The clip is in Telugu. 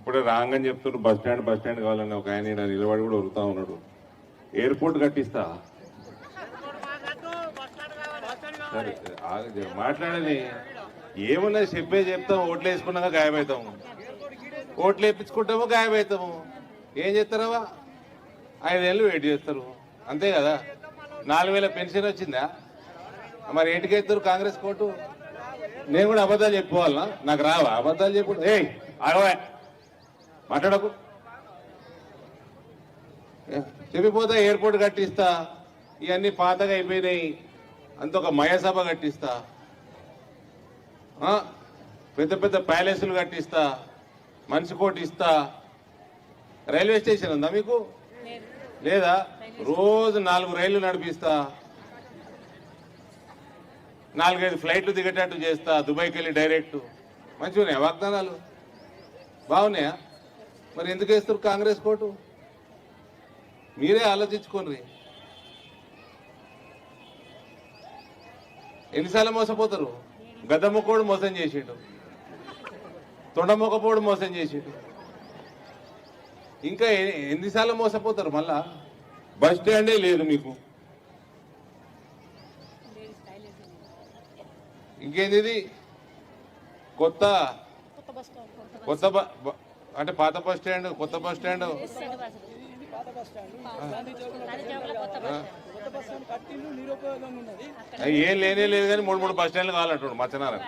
ఇప్పుడే రాంగని చెప్తున్నారు బస్ స్టాండ్ కావాలని ఒక ఆయన ఈయన నిలబడి కూడా ఉరుకుతా ఉన్నాడు. ఎయిర్పోర్ట్ కట్టిస్తా సరే మాట్లాడని ఏమన్నా చెప్తాం. ఓట్లు వేసుకున్నాక గాయమవుతాము, ఓట్లు వేయించుకుంటామో గాయమవుతాము. ఏం చేస్తారవా? 5 ఏళ్ళు వెయిట్ చేస్తారు అంతే కదా. 4000 పెన్షన్ వచ్చిందా? మరి ఏంటికి ఎత్తారు కాంగ్రెస్ కోర్టు? నేను కూడా అబద్ధాలు చెప్పుకోవాలనా? నాకు రావా అబద్ధాలు చెప్పు? ఆగవా మాట్లాడకు. చెప్పిపోతా ఎయిర్పోర్ట్ కట్టిస్తా, ఇవన్నీ పాతగా అయిపోయినాయి, అంత ఒక మయసభ కట్టిస్తా, పెద్ద పెద్ద ప్యాలెస్లు కట్టిస్తా, మనిషి కోటి ఇస్తా. రైల్వే స్టేషన్ ఉందా మీకు? లేదా? రోజు 4 రైళ్లు నడిపిస్తా, 4-5 ఫ్లైట్లు దిగేటట్టు చేస్తా, దుబాయ్కి వెళ్ళి డైరెక్ట్. మంచిగా ఉన్నాయా వాగ్దానాలు? బాగున్నాయా? మరి ఎందుకు వేస్తారు కాంగ్రెస్ కోర్టు? మీరే ఆలోచించుకోండి. ఎన్నిసార్లు మోసపోతారు? గద్దమ్మకోడు మోసం చేసిండు, తొండమొక్కపోడు మోసం చేసిండు, ఇంకా ఎన్నిసార్లు మోసపోతారు? మళ్ళా బస్ స్టాండే లేదు మీకు. ఇంకేంది ఇది? కొత్త అంటే పాత బస్ స్టాండ్, కొత్త బస్ స్టాండ్ ఏం లేనే లేదు కానీ 3 బస్ స్టాండ్లు కావాలంటున్నాడు మచ్చనారాయణ.